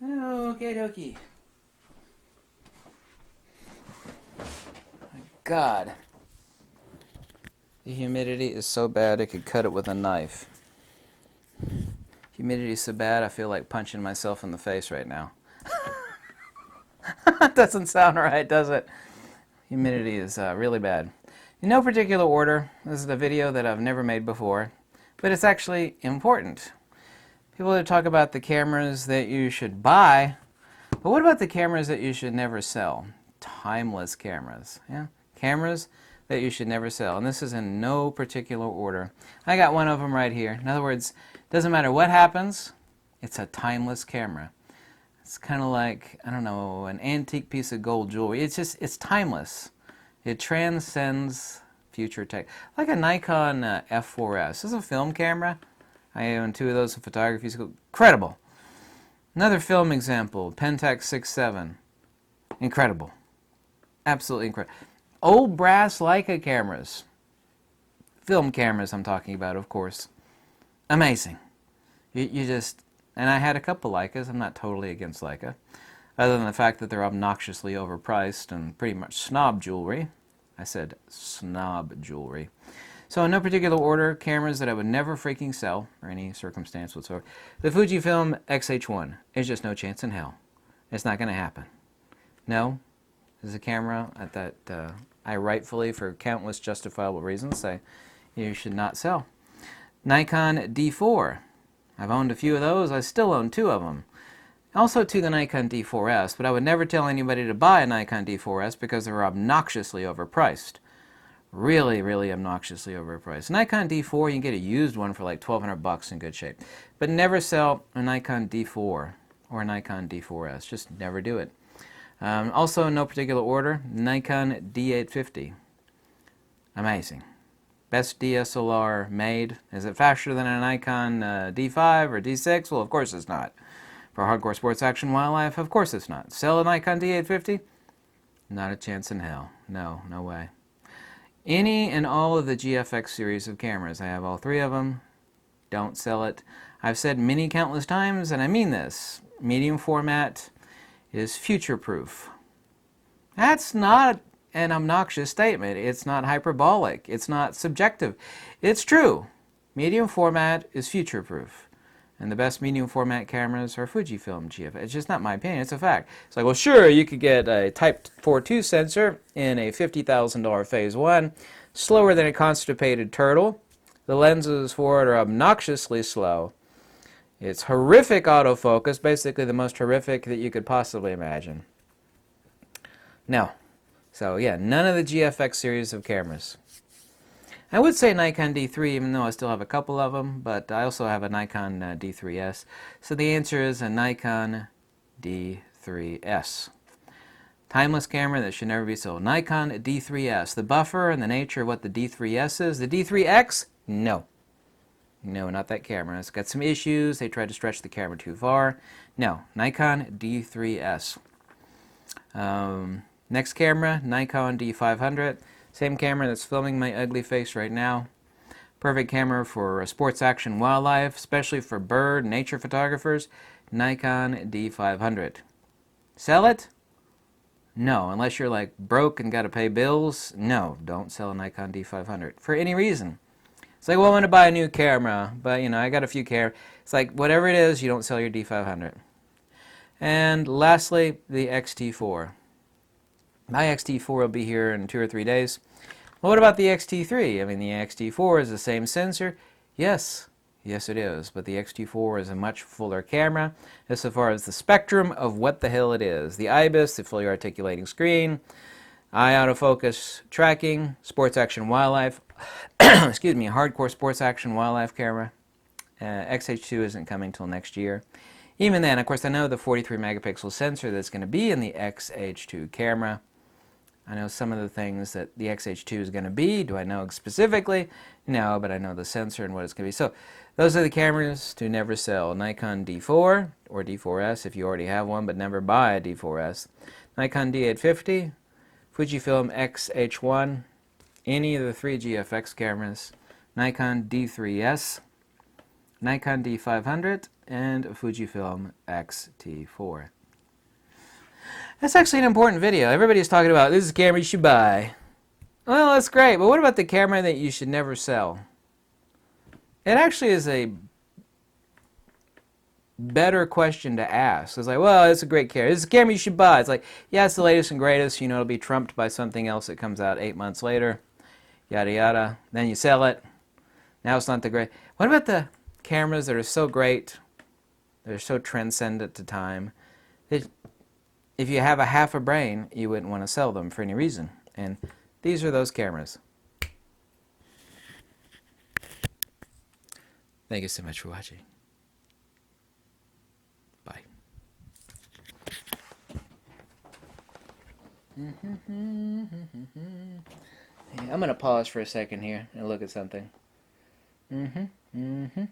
Okie dokie. My God. The humidity is so bad I could cut it with a knife. Humidity is so bad I feel like punching myself in the face right now. That doesn't sound right, does it? Humidity is really bad. In no particular order, this is a video that I've never made before, but it's actually important. People that talk about the cameras that you should buy, but what about the cameras that you should never sell? Timeless cameras. Yeah? Cameras that you should never sell. And this is in no particular order. I got one of them right here. In other words, it doesn't matter what happens, it's a timeless camera. It's kind of like, I don't know, an antique piece of gold jewelry. It's timeless. It transcends future tech. Like a Nikon F4S. This is a film camera. I own two of those in photography school. Incredible. Another film example, Pentax Xh1. Incredible. Absolutely incredible. Old brass Leica cameras. Film cameras I'm talking about, of course. Amazing. You just... And I had a couple Leicas. I'm not totally against Leica, other than the fact that they're obnoxiously overpriced and pretty much snob jewelry. I said snob jewelry. So in no particular order, cameras that I would never freaking sell, or any circumstance whatsoever. The Fujifilm Xh1 is just no chance in hell. It's not going to happen. No, this is a camera that I rightfully, for countless justifiable reasons, say you should not sell. Nikon D4. I've owned a few of those. I still own two of them. Also to the Nikon D4S, but I would never tell anybody to buy a Nikon D4S because they're obnoxiously overpriced. Really, really obnoxiously overpriced. Nikon D4, you can get a used one for like $1,200 in good shape. But never sell a Nikon D4 or a Nikon D4S. Just never do it. Also, in no particular order, Nikon D850. Amazing. Best DSLR made. Is it faster than a Nikon D5 or D6? Well, of course it's not. For hardcore sports action wildlife, of course it's not. Sell a Nikon D850? Not a chance in hell. No, no way. Any and all of the GFX series of cameras. I have all three of them. Don't sell it. I've said many countless times, and I mean this, medium format is future-proof. That's not an obnoxious statement. It's not hyperbolic. It's not subjective. It's true. Medium format is future-proof. And the best medium format cameras are Fujifilm GFX. It's just not my opinion. It's a fact. It's like, well, sure, you could get a Type 4.2 sensor in a $50,000 Phase 1, slower than a constipated turtle. The lenses for it are obnoxiously slow. It's horrific autofocus, basically the most horrific that you could possibly imagine. No. So, yeah, none of the GFX series of cameras. I would say Nikon D3, even though I still have a couple of them, but I also have a Nikon D3S. So the answer is a Nikon D3S. Timeless camera that should never be sold. Nikon D3S. The buffer and the nature of what the D3S is. The D3X? No. No, not that camera. It's got some issues. They tried to stretch the camera too far. No, Nikon D3S. Next camera, Nikon D500. Same camera that's filming my ugly face right now. Perfect camera for sports action wildlife, especially for bird nature photographers. Nikon D500. Sell it? No, unless you're like broke and got to pay bills. No, don't sell a Nikon D500 for any reason. It's like, well, I want to buy a new camera, but you know, I got a few cameras. It's like, whatever it is, you don't sell your D500. And lastly, the XT4. My XT4 will be here in 2 or 3 days. Well, what about the XT3? I mean, the XT4 is the same sensor. Yes, yes it is. But the XT4 is a much fuller camera as far as the spectrum of what the hell it is. The IBIS, the fully articulating screen, eye autofocus tracking, sports action wildlife, excuse me, hardcore sports action wildlife camera. XH2 isn't coming till next year. Even then, of course, I know the 43 megapixel sensor that's going to be in the XH2 camera. I know some of the things that the XH2 is going to be. Do I know specifically? No, but I know the sensor and what it's going to be. So those are the cameras to never sell. Nikon D4 or D4S if you already have one, but never buy a D4S. Nikon D850, Fujifilm Nikon D500 and Fujifilm X-T4. That's actually an important video. Everybody's talking about, this is a camera you should buy. Well, that's great, but what about the camera that you should never sell? It actually is a better question to ask. It's like, well, it's a great camera. It's a camera you should buy. It's like, yeah, it's the latest and greatest. You know, it'll be trumped by something else that comes out 8 months later. Yada, yada. Then you sell it. Now it's not the great. What about the cameras that are so great, they're so transcendent to time, that if you have a half a brain, you wouldn't want to sell them for any reason. And these are those cameras. Thank you so much for watching. Bye. I'm going to pause for a second here and look at something. Mm-hmm.